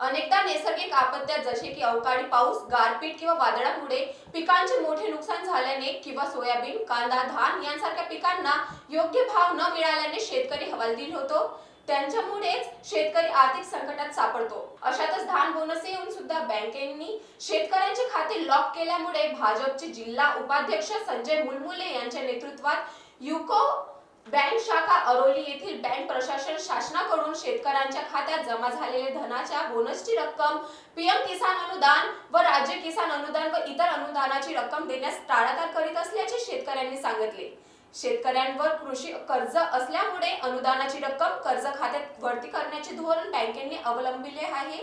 अनेकदा नैसर्गिक आपत्त्या जसे की अवकाळी पाऊस, गारपीट किंवा वादळामुळे पिकांचे मोठे नुकसान झाल्याने किंवा सोयाबीन, कांदा, धान यांसारख्या पिकांना योग्य भाव न मिळाल्याने शेतकरी हवालदिल होतो. त्यांच्यामुळेच शेतकरी आर्थिक संकटात सापडतो. अशातच धान बोनस येऊन सुद्धा बँकेंनी शेतकऱ्यांचे खाते लॉक केल्यामुळे भाजपचे जिल्हा उपाध्यक्ष संजय मुलमुले यांच्या नेतृत्वात युको बँक शाखा अरोली येथील बँक प्रशासन शासनाकडून शेतकऱ्यांच्या खात्यात जमा झालेले धनाच्या बोनसची रक्कम, पीएम किसान अनुदान व राज्य किसान अनुदान व इतर अनुदानाची रक्कम देण्यास टाळाटाळ करीत असल्याचे शेतकऱ्यांनी सांगितले. शेतकऱ्यांवर कृषी कर्ज असल्यामुळे अनुदानाची रक्कम कर्ज खात्यात भरती करण्याचे धोरण बँकेने अवलंबिले आहे.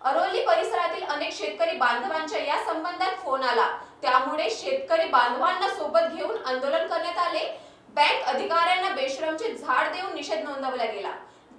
अरोली परिसरातील अनेक शेतकरी बांधवांच्या या संबंधात फोन आला, त्यामुळे शेतकरी बांधवांना सोबत घेऊन आंदोलन करण्यात आले. बँक अधिकाऱ्यांना बेशरमचे झाड देऊन निषेध नोंदवला गेला.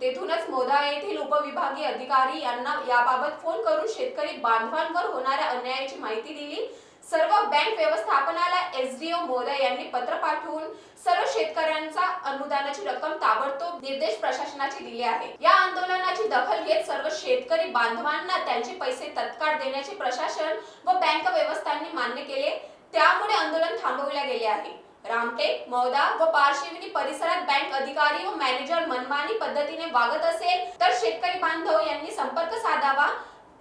तेथूनच मोदा येथील उपविभागीय अधिकारी यांना याबाबत फोन करून शेतकरी बांधवांवर होणाऱ्या अन्यायाची माहिती दिली. सर्व बँक व्यवस्थापनाला एसडीओ मोदा यांनी पत्र पाठवून सर्व शेतकऱ्यांचा अनुदानाची रक्कम ताबडतोब निर्देश प्रशासनाचे दिले आहे. या आंदोलनाची दखल घेत सर्व शेतकरी बांधवांना त्यांचे पैसे तत्काळ देण्याचे प्रशासन व बँक व्यवस्थांनी मान्य केले. त्यामुळे आंदोलन थांबवले गेले आहे. रामटेक, मौदा व पारशिवनी परिसरात बँक अधिकारी व मॅनेजर मनमानी पद्धतीने वागत असेल तर शेतकरी बांधव यांनी संपर्क साधावा.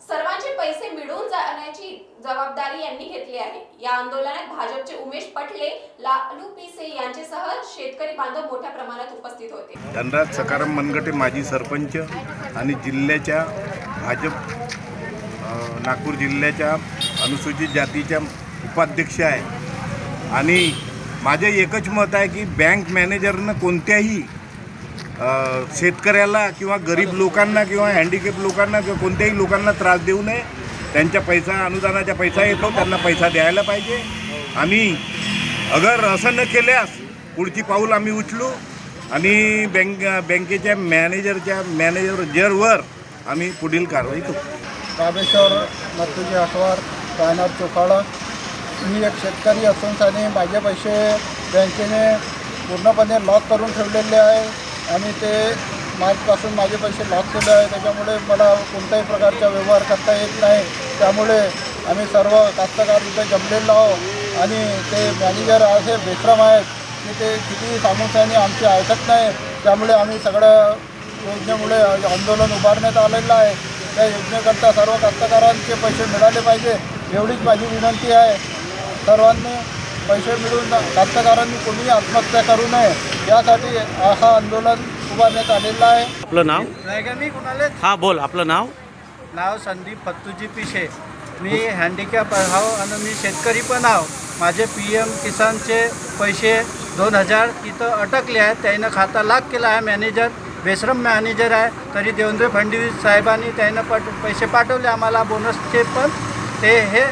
सर्वांचे पैसे मिळवून जाण्याची जबाबदारी यांनी घेतली आहे. या आंदोलनात भाजपचे उमेश पटले, लालू पिसे यांच्यासह शेतकरी बांधव मोठ्या प्रमाणात उपस्थित होते. धनराज सकाराम मनगटे माजी सरपंच आणि जिल्ह्याच्या भाजप नागपूर जिल्ह्याच्या अनुसूचित जातीच्या उपाध्यक्ष आहे. आणि माझे एकच मत आहे की बँक मॅनेजरनं कोणत्याही शेतकऱ्याला किंवा गरीब लोकांना किंवा हँडिकॅप लोकांना किंवा कोणत्याही लोकांना त्रास देऊ नये. त्यांच्या अनुदानाचा पैसा येतो, त्यांना पैसा द्यायला पाहिजे. आणि अगर असं न केल्यास पुढची पाऊल आम्ही उचलू आणि बँकेच्या मॅनेजरवर आम्ही पुढील कारवाई करू. रामेश्वर नरतुजी आठवार, राहणार चोखाडा. मी एक शेतकरी असून माझे पैसे बँकेने पूर्णपणे लॉक करून ठेवलेले आहे आणि ते मार्चपासून माझे पैसे लॉक केले आहे. त्याच्यामुळे मला कोणत्याही प्रकारचा व्यवहार करता येत नाही. त्यामुळे आम्ही सर्व कास्तकार इथे जमलेलो आहोत आणि ते मॅनेजर असे बेश्रम आहेत की ते किती सांगून आमची ऐकत नाही. त्यामुळे आम्ही सगळ्या योजनेमुळे आंदोलन उभारण्यात आलेलं आहे. त्या योजनेकरता सर्व कास्तकारांचे पैसे मिळाले पाहिजे एवढीच माझी विनंती आहे. सर्वांनी पैसे मिळून कास्तकारांनी कोणीही आत्महत्या करू नये यासाठी हा आंदोलन उभारण्यात आलेलं आहे. आपलं नाव? नाही का मी कुणाला हां बोल. आपलं नाव? नाव संदीप पत्तूजी पिशे. मी हँडिकॅप आहो आणि मी शेतकरी पण आहो. माझे PM किसानचे पैसे 2000 इथं अटकले आहेत. त्यानं खाता लॉक केला आहे. मॅनेजर बेश्रम मॅनेजर आहे. तरी देवेंद्र फडणवीस साहेबांनी त्यानं पैसे पाठवले आम्हाला बोनसचे. पण हे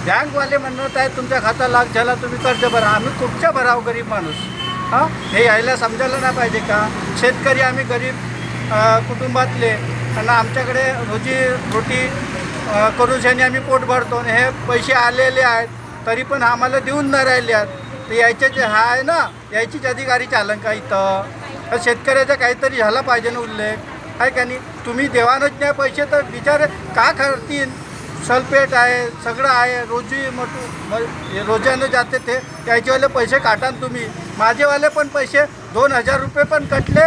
बँकवाले म्हणत आहेत तुमचा खाता लॉक झाला, तुम्ही कर्ज भरा. आम्ही कुठच्या भराव गरीब माणूस? हां, हे यायला समजायला नाही पाहिजे का? शेतकरी आम्ही गरीब कुटुंबातले आणि आमच्याकडे रोटी करूशाने आम्ही पोट भरतो आणि हे पैसे आलेले आहेत तरी पण आम्हाला देऊन न राहिले आहेत. तर यायचे जे हा आहे ना, यायचीच अधिकारी चालन का इथं? तर शेतकऱ्याचा काहीतरी झाला पाहिजे ना उल्लेख, आहे का नाही? तुम्ही देवानच नाही पैसे तर बिचारे का करतील? सल्फेट आहे, सगळं आहे, रोजानं जाते ते त्याच्यावाले पैसे काटा तुम्ही. माझेवाले पण पैसे 2000 रुपये पण कटले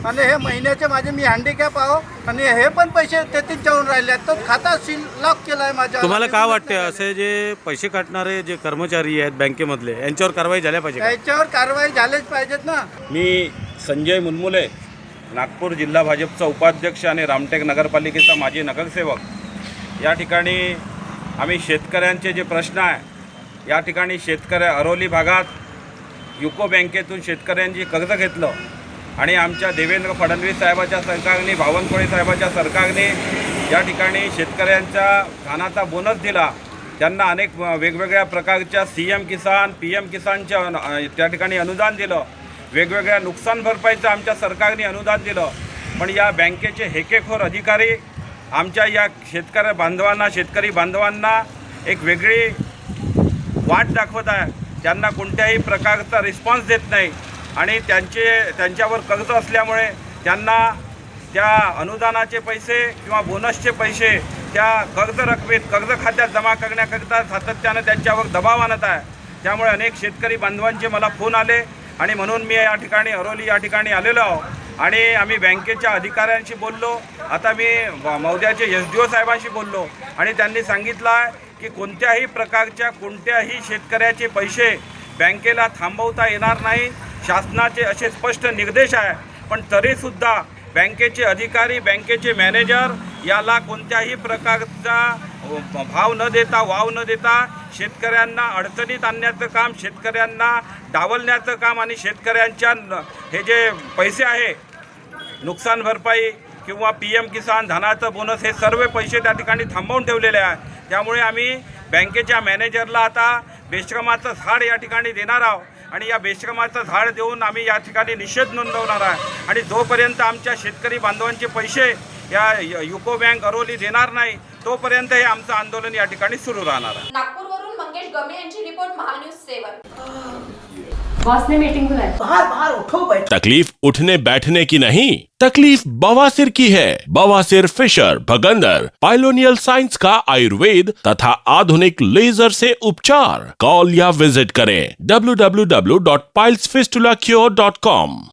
आणि हे महिन्याचे माझे मी हँडिकॅप आहो आणि हे पण पैसे तेथील जाऊन राहिले आहेत. तर खाता लॉक केला आहे माझ्या. तुम्हाला काय वाटते असे जे पैसे काटणारे जे कर्मचारी आहेत बँकेमधले यांच्यावर कारवाई झाल्या पाहिजे? याच्यावर कारवाई झालीच पाहिजेत ना. मी संजय मुलमुले, नागपूर जिल्हा भाजपचा उपाध्यक्ष आणि रामटेक नगरपालिकेचा माजी नगरसेवक. या ठिकाणी आम्ही शेतकऱ्यांचे जे प्रश्न आहे, या ठिकाणी अरोली भागात युको बँकेतून शेतकऱ्यांची कर्ज घेतलं आणि आमच्या देवेंद्र फडणवीस साहेबाच्या सरकारने, बावनकुळे साहेबाच्या सरकारने या ठिकाणी शेतकऱ्यांच्या धानाचा बोनस दिला. त्यांना अनेक वेगवेगळ्या प्रकारच्या CM किसान, PM किसानच्या त्या ठिकाणी अनुदान दिलं. वेगवेगळ्या नुकसान भरपाईचं आमच्या सरकारने अनुदान दिलं. पण या बँकेचे हेकेखोर अधिकारी आमच्या या शेतकरी बांधवांना एक वेगळी वाट दाखवत आहे. त्यांना कोणत्याही प्रकारचा रिस्पॉन्स देत नाही आणि त्यांच्यावर कर्ज असल्यामुळे त्यांना त्या अनुदानाचे पैसे किंवा बोनसचे पैसे त्या कर्ज रकमेत कर्ज खात्यात जमा करण्याकरिता सातत्यानं त्यांच्यावर दबाव आणत आहे. त्यामुळे अनेक शेतकरी बांधवांचे मला फोन आले आणि म्हणून मी या ठिकाणी अरोली या ठिकाणी आलेलो आहो आणि आम्ही बँकेच्या अधिकाऱ्यांशी बोललो. आता मी मौद्याचे SDO साहेबांशी बोललो आणि त्यांनी सांगितलं आहे की कोणत्याही प्रकारच्या कोणत्याही शेतकऱ्याचे पैसे बँकेला थांबवता येणार नाही. शासनाचे असे स्पष्ट निर्देश आहे. पण तरीसुद्धा बँकेचे अधिकारी बँकेचे मॅनेजर याला कोणत्याही प्रकारचा भाव न देता वाव न देता शेतकऱ्यांना अडचणीत आणण्याचं काम, शेतकऱ्यांना डावलण्याचं काम आणि शेतकऱ्यांच्या हे जे पैसे आहे नुकसान भरपाई किंवा PM किसान धनाचं बोनस हे सर्व पैसे त्या ठिकाणी थांबवून ठेवलेले आहे. त्यामुळे आम्ही बँकेच्या मॅनेजरला आता बेश्रमाचं झाड या ठिकाणी देणार आहोत आणि या बेश्रमाचं झाड देऊन आम्ही या ठिकाणी निषेध नोंदवणार आहे आणि जोपर्यंत आमच्या शेतकरी बांधवांचे पैसे या युको बँक अरोली देणार नाही तोपर्यंत हे आमचं आंदोलन या ठिकाणी सुरू राहणार आहे. नागपूरवरून मंगेश गमे यांची रिपोर्ट, महान्यूज 7. बॉस ने मीटिंग बुलाई. तकलीफ उठने बैठने की नहीं, तकलीफ बवासीर की है. बवासीर, फिशर, भगंदर, पाइलोनियल साइंस का आयुर्वेद तथा आधुनिक लेजर से उपचार. कॉल या विजिट करें www.pilesfistulacure.com.